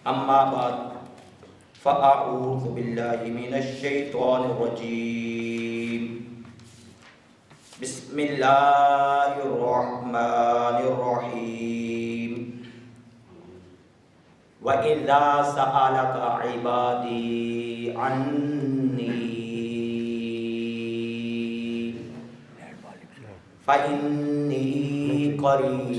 اما بعد فاعوذ باللہ من الشیطان الرجیم بسم اللہ الرحمن الرحیم وَإِذَا سَأَلَكَ عِبَادِي عَنِّي فَإِنِّي قَرِيبٌ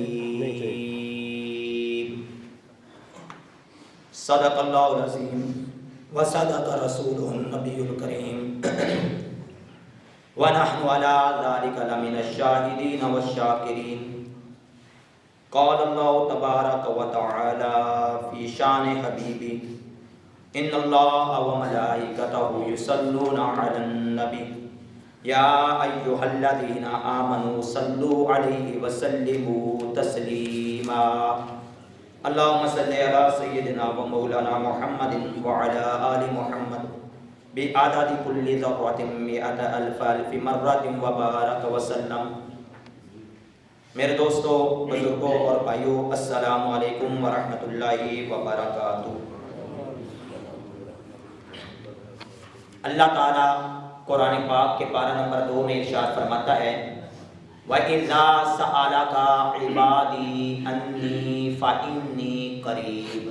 صدق اللہ العظیم وصدق رسولہ النبی الکریم ونحن علی ذلک لمن الشاہدین والشاکرین قال اللہ تبارک وتعالی فی شان حبیبہ ان اللہ وملائکتہ یصلون علی النبی یا ایہا الذین آمنوا صلوا علیہ وسلموا تسلیما اللہم صلی علی سیدنا و مولانا محمد وعلی آل محمد بعدد کل ذرۃ مئۃ الف الف مرۃ وبارک وسلم۔ میرے دوستو، بزرگوں اور بھائیوں، السلام علیکم ورحمۃ اللہ وبرکاتہ۔ اللہ تعالیٰ قرآن پاک کے پارہ نمبر 2 میں ارشاد فرماتا ہے وَإِذَا سَأَلَكَ عِبَادِي عَنِّي فَإِنِّي قَرِيبٌ۔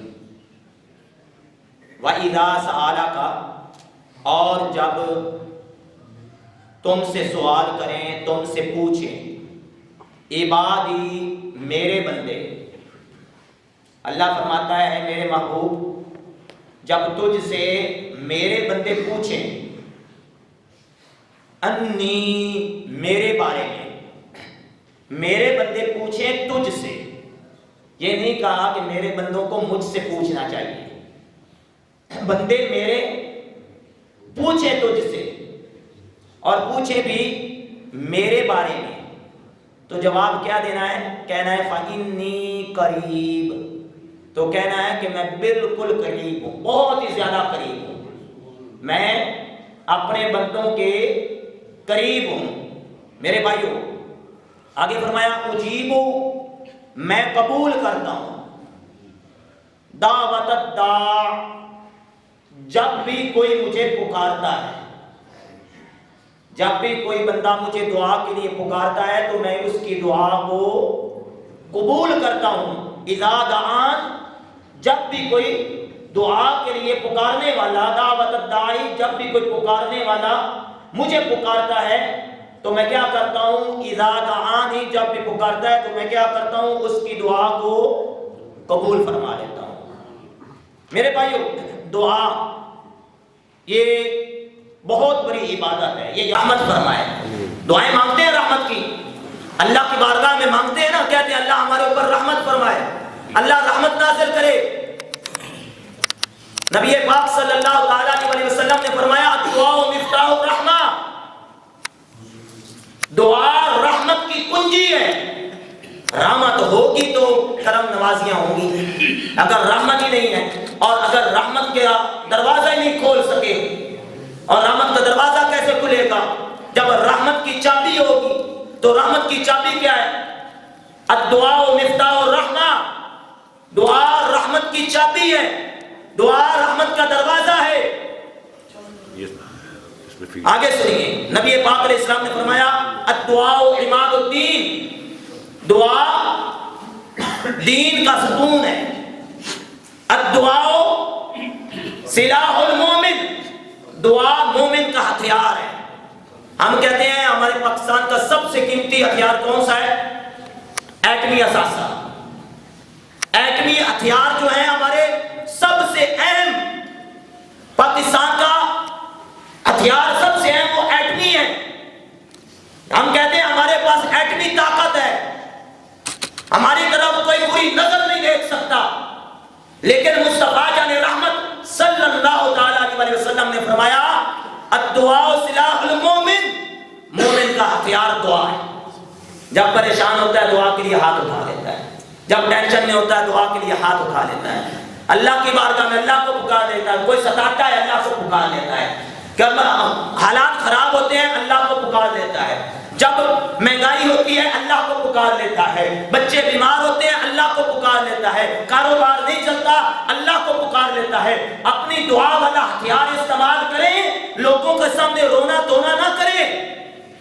وَإِذَا سَأَلَكَ، اور جب تم سے سوال کریں، تم سے پوچھیں، عبادی، میرے بندے، اللہ فرماتا ہے اے میرے محبوب، جب تجھ سے میرے بندے پوچھیں انی، میرے بارے میں، میرے بندے پوچھیں تجھ سے، یہ نہیں کہا کہ میرے بندوں کو مجھ سے پوچھنا چاہیے، بندے میرے پوچھیں تجھ سے، اور پوچھیں بھی میرے بارے میں، تو جواب کیا دینا ہے؟ کہنا ہے فَإِنِّي قریب، تو کہنا ہے کہ میں بالکل قریب ہوں، بہت ہی زیادہ قریب ہوں، میں اپنے بندوں کے قریب ہوں۔ میرے بھائیوں، آگے فرمایا اجیبو، میں قبول کرتا ہوں، دعوت الداع، جب بھی کوئی مجھے پکارتا ہے، جب بھی کوئی بندہ مجھے دعا کے لیے پکارتا ہے تو میں اس کی دعا کو قبول کرتا ہوں۔ اذا دعان، جب بھی کوئی دعا کے لیے پکارنے والا، دعوت الداعی، جب بھی کوئی پکارنے والا مجھے پکارتا ہے تو میں کیا کرتا ہوں؟ اذا دعانی، جب بھی پکارتا ہے تو میں کیا کرتا ہوں؟ اس کی دعا کو قبول فرما لیتا ہوں۔ میرے بھائیو، دعا یہ بہت بڑی عبادت ہے، یہ رحمت فرمائے، دعائیں مانگتے ہیں رحمت کی، اللہ کی بارگاہ میں مانگتے ہیں نا، کہتے ہیں اللہ ہمارے اوپر رحمت فرمائے، اللہ رحمت نازل کرے۔ نبی پاک صلی اللہ علیہ وسلم نے فرمایا دعا مفتاح الرحمہ، دعا رحمت کی کنجی ہے، رحمت ہوگی تو کرم نوازیاں ہوں گی، اگر رحمت ہی نہیں ہے اور اگر رحمت کا دروازہ ہی نہیں کھول سکے، اور رحمت کا دروازہ کیسے کھلے گا جب رحمت کی چابی ہوگی؟ تو رحمت کی چابی کیا ہے؟ الدعاء مفتاح الرحمہ، دعا رحمت کی چابی ہے، دعا رحمت کا دروازہ ہے۔ آگے سنیے، نبی پاک علیہ السلام نے فرمایا الدعاء عماد الدین، دعا دین کا ستون ہے، الدعاء سلاح المومن، دعا مومن کا ہتھیار ہے۔ ہم کہتے ہیں ہمارے پاکستان کا سب سے قیمتی ہتھیار کون سا ہے؟ ایٹمی اثاثہ، ایٹمی ہتھیار جو ہیں ہمارے سب سے اہم، پاکستان کا ہتھیار سب سے اہم وہ ایٹمی ہے۔ ہم کہتے ہیں ہمارے پاس ایٹمی طاقت ہے، ہماری طرف کوئی بری نظر نہیں دیکھ سکتا، لیکن مصطفیٰ جان رحمت صلی اللہ علیہ وسلم نے فرمایا الدعاء سلاح المومن، مومن کا ہتھیار دعا ہے۔ جب پریشان ہوتا ہے دعا کے لیے ہاتھ اٹھا لیتا ہے، جب ٹینشن میں ہوتا ہے دعا کے لیے ہاتھ اٹھا لیتا ہے، اللہ کی بارگاہ میں اللہ کو پکار لیتا ہے، کوئی ستاتا ہے اللہ کو پکار لیتا ہے، جب حالات خراب ہوتے ہیں اللہ کو پکار لیتا ہے، جب مہنگائی ہوتی ہے اللہ کو پکار لیتا ہے، بچے بیمار ہوتے ہیں اللہ کو پکار لیتا ہے، کاروبار نہیں چلتا اللہ کو پکار لیتا ہے۔ اپنی دعا والا ہتھیار استعمال کریں، لوگوں کے سامنے رونا دھونا نہ کریں۔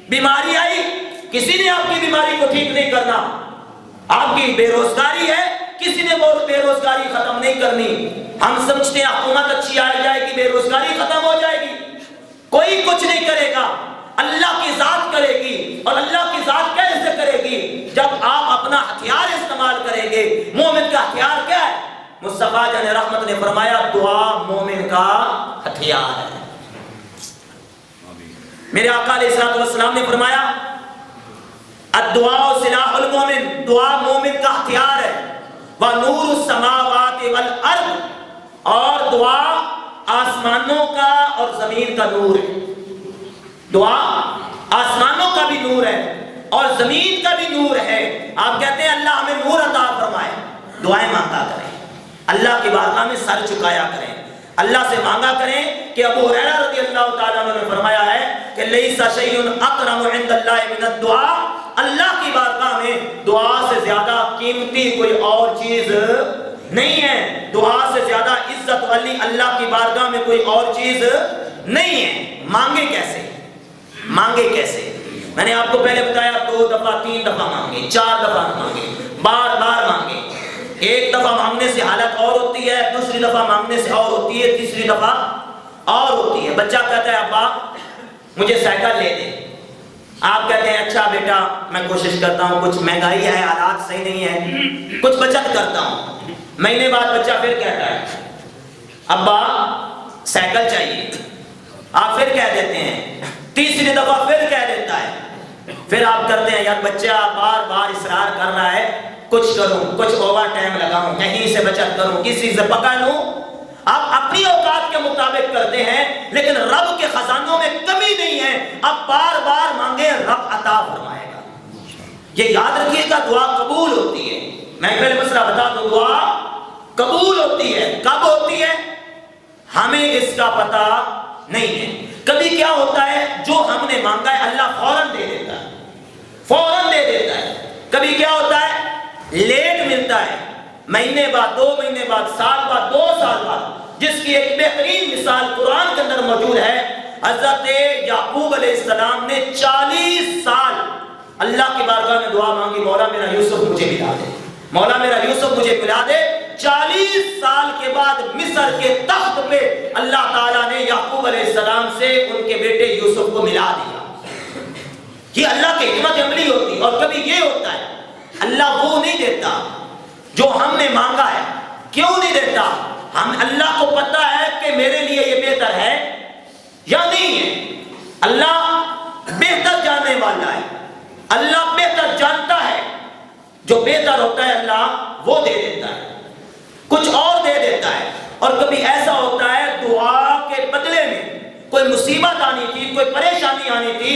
بیماری آئی، کسی نے آپ کی بیماری کو ٹھیک نہیں کرنا۔ آپ کی بے روزگاری ہے، کسی نے وہ بے روزگاری ختم نہیں کرنی۔ ہم سمجھتے ہیں حکومت اچھی آ جائے گی بے روزگاری ختم ہو جائے گی، کوئی کچھ نہیں کرے گا، اللہ کی ذات کرے گی۔ اور اللہ کی ذات کیسے کرے گی؟ جب آپ اپنا ہتھیار استعمال کریں گے۔ مومن کا ہتھیار کیا ہے؟ مصطفیٰ جان رحمت نے فرمایا دعا مومن کا ہتھیار ہے۔ میرے آقا علیہ الصلوۃ والسلام نے فرمایا الدعاء سلاح المومن، دعا مومن کا ہتھیار ہے۔ وَنُورُ السَّمَاوَاتِ وَالْأَرْضِ، اور دعا آسمانوں کا اور زمین کا نور ہے۔ دعا آسمانوں کا بھی نور ہے اور زمین کا بھی نور ہے۔ آپ کہتے ہیں اللہ ہمیں نور عطا فرمائے، دعائیں مانگا کریں، اللہ کی بارگاہ میں سر جھکایا کریں، اللہ سے مانگا کریں کہ ابو ہریرہ رضی اللہ تعالیٰ عنہ نے فرمایا ہے کہ لیس شیء اکرم عند اللہ من الدعاء، اللہ کی بارگاہ میں دعا سے زیادہ قیمتی کوئی اور چیز نہیں ہے، دعا سے زیادہ عزت والی اللہ کی بارگاہ میں کوئی اور چیز نہیں ہے۔ مانگے کیسے؟ مانگے کیسے؟ میں نے آپ کو پہلے بتایا 2 دفعہ 3 دفعہ مانگے، 4 دفعہ مانگے، بار بار مانگے۔ ایک دفعہ مانگنے سے حالت اور ہوتی ہے، دوسری دفعہ مانگنے سے اور ہوتی ہے، تیسری دفعہ اور ہوتی ہے۔ بچہ کہتا ہے ابا مجھے سائیکل لے دے، آپ کہتے ہیں اچھا بیٹا میں کوشش کرتا ہوں، کچھ مہنگائی ہے، حالات صحیح نہیں ہے، کچھ بچت کرتا ہوں۔ مہینے بعد بچہ پھر کہتا ہے ابا سائیکل چاہیے، آپ پھر کہہ دیتے ہیں، تیسری دفعہ پھر کہہ دیتا ہے، پھر آپ کرتے ہیں یار بچہ بار بار اصرار کر رہا ہے، کچھ کروں، کچھ اوور ٹائم لگاؤں، کہیں سے بچت کروں، کسی سے پکڑ لوں۔ آپ اپنی اوقات کے مطابق کرتے ہیں لیکن رب کے خزانوں میں کمی نہیں ہے، اب بار بار مانگے رب عطا فرمائے گا۔ یہ یاد رکھیے گا دعا قبول ہوتی ہے۔ میں پہلے مسئلہ بتا دوں، دعا قبول ہوتی ہے، کب ہوتی ہے ہمیں اس کا پتہ نہیں ہے۔ کبھی کیا ہوتا ہے جو ہم نے مانگا ہے اللہ فوراً دے دیتا ہے، فوراً دے دیتا ہے۔ کبھی کیا ہوتا ہے لیٹ ملتا ہے، مہینے بعد، 2 مہینے بعد، سال بعد، 2 سال بعد، جس کی ایک بہترین مثال قرآن کے اندر موجود ہے۔ حضرت یعقوب علیہ السلام نے 40 سال اللہ کی بارگاہ میں دعا مانگی، مولا میرا یوسف مجھے ملا دے، مولا میرا یوسف مجھے ملا دے۔ 40 سال کے بعد مصر کے تخت پہ اللہ تعالیٰ نے یعقوب علیہ السلام سے ان کے بیٹے یوسف کو ملا دیا۔ یہ اللہ کی حکمت عملی ہوتی ہے۔ اور کبھی یہ ہوتا ہے اللہ وہ نہیں دیتا جو ہم نے مانگا ہے۔ کیوں نہیں دیتا؟ ہم اللہ کو پتہ ہے کہ میرے لیے یہ بہتر ہے یا نہیں ہے۔ اللہ بہتر جاننے والا ہے، اللہ بہتر جانتا ہے، جو بہتر ہوتا ہے اللہ وہ دے دیتا ہے، کچھ اور دے دیتا ہے۔ اور کبھی ایسا ہوتا ہے دعا کے بدلے میں کوئی مصیبت آنی تھی، کوئی پریشانی آنی تھی،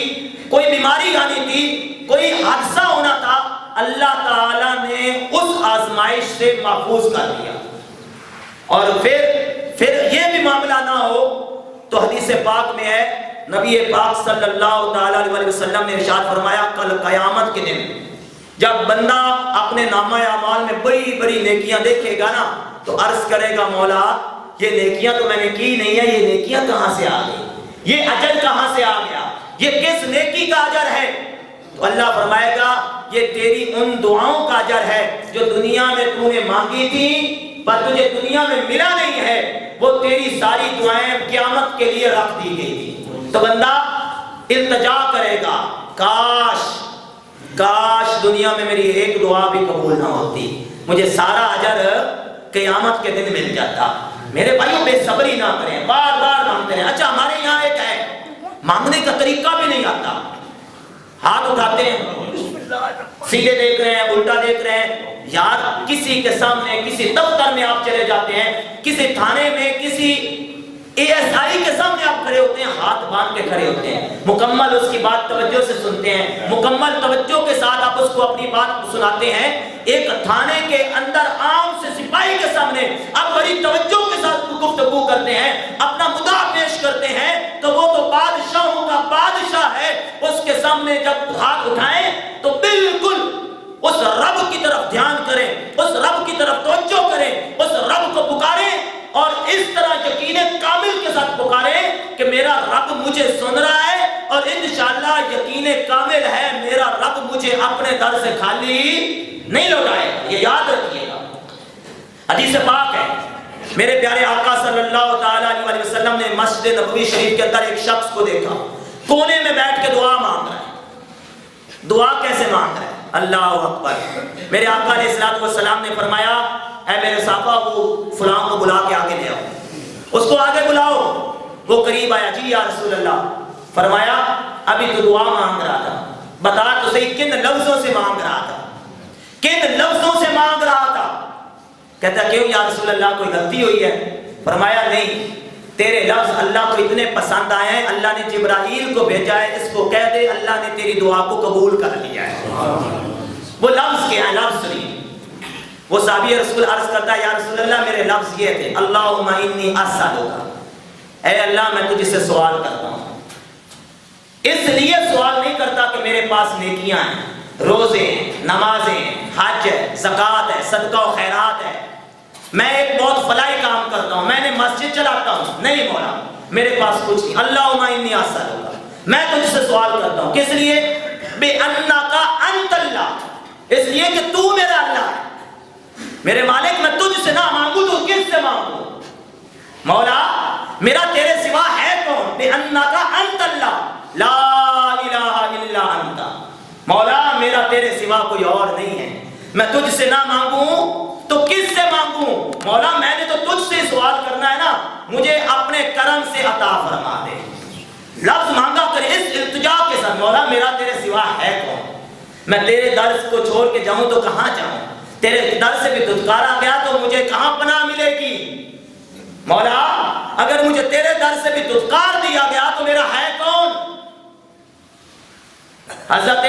کوئی بیماری آنی تھی، کوئی حادثہ ہونا تھا، اللہ تعالیٰ نے اس آزمائش سے محفوظ کر دیا۔ اور پھر یہ بھی معاملہ نہ ہو تو حدیث پاک میں ہے، نبی پاک صلی اللہ تعالیٰ علیہ وسلم نے ارشاد فرمایا کل قیامت کے دن جب بندہ اپنے نامہ اعمال میں بڑی بڑی نیکیاں دیکھے گا نا تو عرض کرے گا مولا یہ نیکیاں تو میں نے کی نہیں ہے، یہ نیکیاں کہاں سے آ گئی، یہ اجر کہاں سے آ گیا، یہ کس نیکی کا اجر ہے؟ تو اللہ فرمائے گا یہ تیری ان دعاؤں کا اجر ہے جو دنیا میں تو نے مانگی تھی پر تجھے دنیا میں ملا نہیں ہے، وہ تیری ساری دعائیں قیامت کے لیے رکھ دی گئی تھی۔ تو بندہ التجا کرے گا کاش دنیا میں میری ایک دعا بھی قبول نہ ہوتی، مجھے سارا اجر قیامت کے دن مل جاتا۔ میرے بھائیوں بے صبری نہ کریں، بار بار مانگتے رہیں۔ اچھا ہمارے یہاں ایک ہے مانگنے کا طریقہ بھی نہیں آتا، ہاتھ اٹھاتے ہیں، سیدھے دیکھ رہے ہیں، الٹا دیکھ رہے ہیں۔ یار کسی کے سامنے کسی دفتر میں آپ چلے جاتے ہیں، کسی تھانے میں کسی ASI کے سامنے آپ کھڑے ہوتے ہیں، ہاتھ باندھ کے کھڑے ہوتے ہیں، مکمل اس کی بات توجہ سے سنتے ہیں، مکمل توجہ کے ساتھ آپ اس کو اپنی بات سناتے ہیں۔ ایک تھانے کے اندر عام سے سپاہی کے سامنے آپ بڑی توجہ کے ساتھ گفتگو کرتے ہیں، اپنا مدعا پیش کرتے ہیں، تو وہ تو بادشاہوں کا بادشاہ ہے، اس کے سامنے جب ہاتھ اٹھائیں تو بالکل اس رب کی طرف دھیان کریں، اس رب کی طرف توجہ کریں، اس رب کو پکاریں اور اس طرح یقین کامل کے ساتھ پکاریں کہ میرا رب مجھے سن رہا ہے اور انشاءاللہ یقین کامل ہے میرا رب مجھے اپنے در سے خالی نہیں لوٹائے گا۔ یہ یاد رکھیے گا، حدیث پاک ہے، میرے پیارے آقا صلی اللہ تعالیٰ علیہ وسلم نے مسجد نبوی شریف کے اندر ایک شخص کو دیکھا، کونے میں بیٹھ کے دعا مانگ رہا ہے۔ دعا کیسے مانگ رہا ہے؟ اللہ اکبر۔ میرے آقا علیہ السلام نے فرمایا اے میرے صحابہ وہ فلاں کو بلا کے آگے لے آؤ، اس کو آگے بلاؤ۔ وہ قریب آیا، جی یا رسول اللہ۔ فرمایا ابھی تو دعا مانگ رہا تھا، بتا تو صحیح کن لفظوں سے مانگ رہا تھا، کن لفظوں سے مانگ رہا تھا؟ کہتا کیوں یا رسول اللہ کوئی غلطی ہوئی ہے؟ فرمایا نہیں، تیرے لفظ اللہ کو اتنے پسند آئے ہیں، اللہ نے جبرائیل کو بھیجا ہے، اس کو کہہ دے اللہ نے تیری دعا کو قبول کر لیا ہے۔ وہ لفظ کیا ہے؟ لفظ سنیے۔ وہ صحابی رسول عرض کرتا ہے یا رسول اللہ میرے لفظ یہ تھے، اللہم انی اسألک، اے اللہ میں تجھ سے سوال کرتا ہوں، اس لیے سوال نہیں کرتا کہ میرے پاس نیکیاں ہیں، روزے ہیں، نمازیں ہیں، حج ہے، زکوٰۃ ہے، صدقہ و خیرات ہے، میں ایک بہت فلاحی کام کرتا ہوں، میں نے مسجد چلاتا ہوں، نہیں مولا میرے پاس کچھ نہیں، اللہم انی اسألک، میں تجھ سے سوال کرتا ہوں، کس لیے؟ بِأَنَّكَ أَنْتَ اللَّهُ، اس لیے کہ تو میرا اللہ ہے، میرے مالک میں تجھ سے نہ مانگوں تو کس سے مانگوں؟ مولا میرا تیرے سوا ہے کون؟ بِأَنَّكَ أَنْتَ اللَّهُ لا الہ الا انت، مولا میرا تیرے سوا کوئی اور نہیں ہے، میں تجھ سے نہ مانگوں تو کس سے مانگوں؟ مولا میں نے تو تجھ سے سوال کرنا ہے نا، مجھے اپنے کرم سے عطا فرما دے۔ لفظ مانگا کرے اس التجا کے ساتھ، مولا میرا تیرے سوا ہے کون؟ میں تیرے در کو چھوڑ کے جاؤں تو کہاں جاؤں؟ تیرے در سے بھی دھتکارا گیا تو مجھے کہاں پناہ ملے گی؟ مولا اگر مجھے تیرے در سے بھی دھتکار دیا گیا تو میرا ہے کون؟ حضرت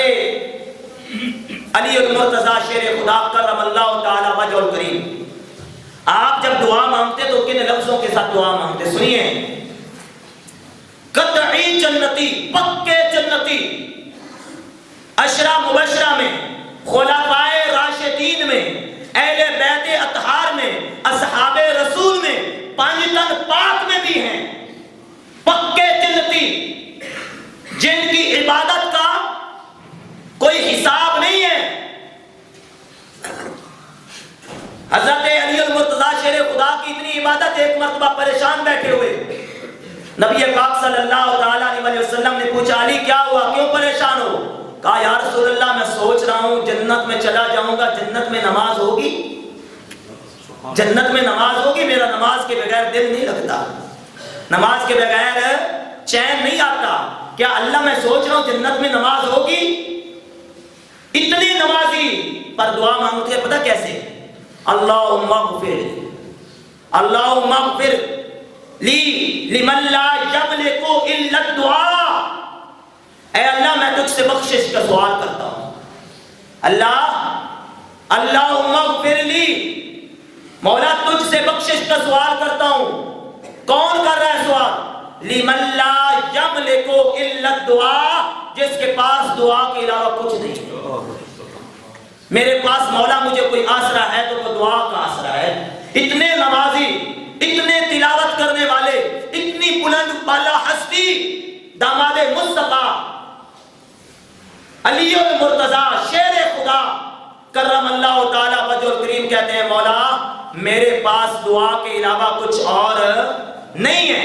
علی المرتضیٰ شیر خدا کرم اللہ تعالی وجہ الکریم، آپ جب دعا مانگتے تو کن لفظوں کے ساتھ دعا مانگتے؟ سنیے، قطعی جنتی، پکے جنتی، عشرہ مبشرہ میں، خلفائے راشدین میں، اہل بیت اطہار میں، اصحاب رسول میں، پانچ تن پاک میں بھی ہیں پکے جنتی، جن کی عبادت کا کوئی حساب نہیں ہے۔ حضرت علی المرتضیٰ شیر خدا کی اتنی عبادت، ایک مرتبہ پریشان بیٹھے ہوئے نبی پاک صلی اللہ تعالیٰ علیہ وسلم نے پوچھا علی کیا ہوا، کیوں پریشان ہو؟ کہا یا رسول اللہ میں سوچ رہا ہوں جنت میں چلا جاؤں گا، جنت میں نماز ہوگی، جنت میں نماز ہوگی، میرا نماز کے بغیر دل نہیں لگتا، نماز کے بغیر چین نہیں آتا، کیا اللہ میں سوچ رہا ہوں جنت میں نماز ہوگی؟ اتنی نمازی پر دعا مانگتے ہیں پتہ کیسے؟ اللہم اغفر، اللہم اغفر لی لمن لا یملک الا الدعاء، اے اللہ میں تجھ سے بخشش کا سوال کرتا ہوں، اللہم اغفر لی، مولا تجھ سے بخشش کا سوال کرتا ہوں۔ کون کر رہا ہے سوال؟ لمن لا یملک الا الدعاء، جس کے پاس دعا کے علاوہ کچھ نہیں۔ میرے پاس مولا مجھے کوئی آسرا ہے تو وہ دعا کا آسرا ہے۔ اتنے نمازی، اتنے تلاوت کرنے والے، اتنی بلند بالا ہستی داماد مصطفیٰ علی المرتضیٰ شیر خدا کرم اللہ تعالی وجہ الکریم کہتے ہیں مولا میرے پاس دعا کے علاوہ کچھ اور نہیں ہے۔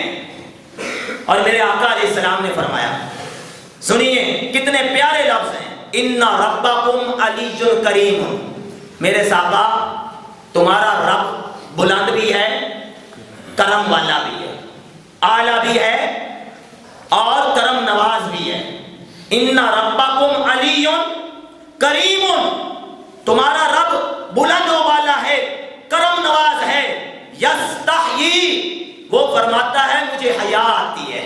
اور میرے آقا علیہ السلام نے فرمایا، سنیے کتنے پیارے لفظ ہیں، ان ربکم علی کریم، میرے صحابہ تمہارا رب بلند بھی ہے، کرم والا بھی ہے، اعلیٰ بھی ہے اور کرم نواز بھی ہے۔ ان ربکم علی کریم، تمہارا رب بلند والا ہے، کرم نواز ہے۔ یستحیی، وہ فرماتا ہے مجھے حیا آتی ہے،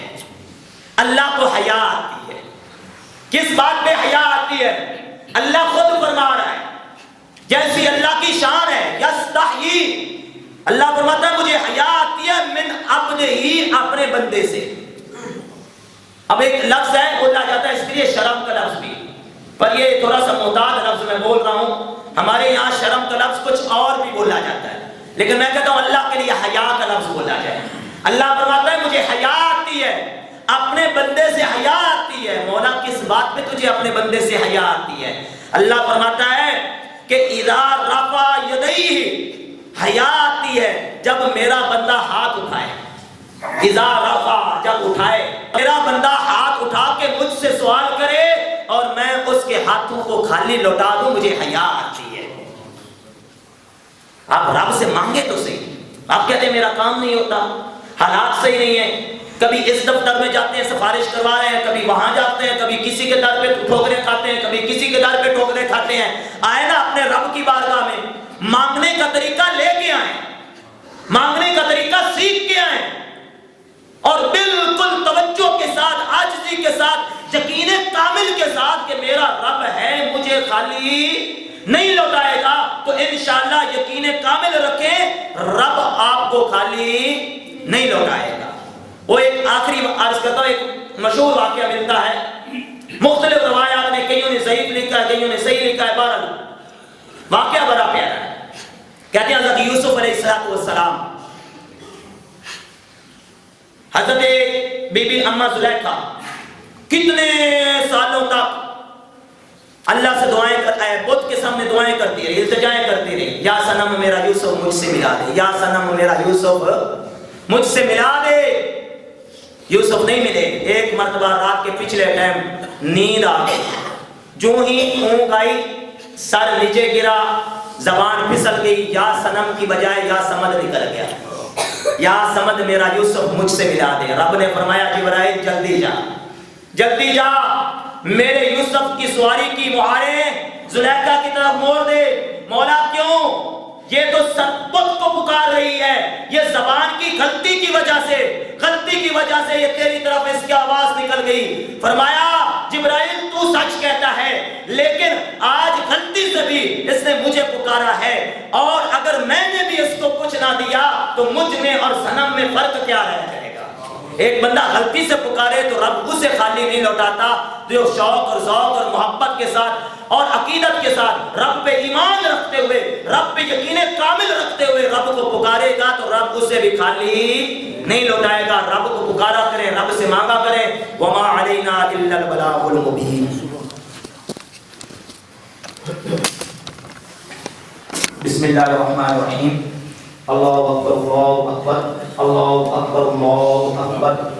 اللہ کو حیا آتی ہے۔ کس بات پہ حیا آتی ہے؟ اللہ خود فرما رہا ہے، جیسی اللہ کی شان ہے، یستحیی، اللہ فرماتا ہے مجھے حیا آتی ہے من عبدہ ہی، اپنے بندے سے۔ اب ایک لفظ ہے بولا جاتا ہے اس کے لیے شرم کا لفظ بھی، پر یہ تھوڑا سا محتاط لفظ میں بول رہا ہوں. ہمارے یہاں شرم کا لفظ کچھ اور بھی بولا جاتا ہے، لیکن میں کہتا ہوں اللہ کے لیے حیا کا لفظ بولا جائے. اللہ فرماتا ہے مجھے حیا آتی ہے، اپنے بندے سے حیا آتی ہے. مولا کس بات پہ تجھے اپنے بندے سے حیا آتی ہے؟ اللہ فرماتا ہے کہ اذا رفع یدیہ، حیا آتی ہے جب میرا بندہ ہاتھ اٹھائے. اذا رفع، جب اٹھائے، میرا بندہ ہاتھ اٹھا کے مجھ سے سوال کرے اور میں اس کے ہاتھوں کو خالی لوٹا دوں، مجھے حیا آتی ہے. آپ رب سے مانگے تو صحیح. آپ کہتے ہیں میرا کام نہیں ہوتا، حالات صحیح نہیں ہے، کبھی اس دفتر میں جاتے ہیں سفارش کروا رہے ہیں، کبھی وہاں جاتے ہیں، کبھی کسی کے در پہ ٹھوکریں کھاتے ہیں، کبھی کسی کے در پہ ٹھوکریں کھاتے ہیں. آئے نا اپنے رب کی بارگاہ میں، مانگنے کا طریقہ لے کے آئیں، مانگنے کا طریقہ سیکھ کے آئیں، اور بالکل توجہ کے ساتھ، عاجزی کے ساتھ، یقین کامل کے ساتھ کہ میرا رب ہے، مجھے خالی نہیں لوٹائے گا. تو انشاءاللہ یقین کامل رکھیں رب آپ کو خالی نہیں لوٹائے گا. وہ ایک آخری عرض کرتا ہوں، ایک مشہور واقعہ ملتا ہے، مختلف روایات نے، کئیوں نے ضعیف لکھا ہے، کئیوں نے صحیح لکھا ہے. بہرحال واقعہ بڑا پیارا ہے. کہتے ہیں حضرت یوسف علیہ السلام، حضرت بی بی اماں زلیخا کتنے سالوں تک اللہ سے دعائیں بت کے سامنے دعائیں کرتی رہی، التجائیں کرتی رہی، یا صنم میرا یوسف مجھ سے ملا دے، یا صنم میرا یوسف مجھ سے ملا دے. یوسف نہیں ملے. ایک مرتبہ رات کے پچھلے ٹائم نیند آ گئی، جو ہی اونگ آئی، سر نیچے گرا، زبان پھسل گئی، یا صنم کی بجائے یا سمد نکل گیا. یا سمد میرا یوسف مجھ سے ملا دے. رب نے فرمایا جبرائیل جلدی جا، جلدی جا، میرے یوسف کی سواری کی مہاریں زلیخا کی طرف موڑ دے. مولا کیوں؟ یہ تو بت کو پکار رہی ہے، یہ زبان کی غلطی کی وجہ سے یہ تیری طرف اس کی آواز نکل گئی. فرمایا جبرائیل تو سچ کہتا ہے، لیکن آج غلطی سے بھی اس نے مجھے پکارا ہے، اور اگر میں نے بھی اس کو کچھ نہ دیا تو مجھ میں اور صنم میں فرق کیا رہ جائے گا؟ ایک بندہ غلطی سے پکارے تو رب اسے خالی نہیں لوٹاتا. جو شوق اور ذوق اور محبت کے ساتھ اور عقیدت کے ساتھ رب پہ ایمان رکھتے ہوئے، رب پہ یقین کامل رکھتے ہوئے رب کو پکارے گا تو رب اسے بھی خالی نہیں لوٹائے گا. رب کو پکارا کریں، رب سے مانگا کریں. وما علینا الا البلاغ المبین. بسم اللہ الرحمن الرحیم. اللہ اکبر، اللہ اکبر، اللہ اکبر، اللہ اکبر.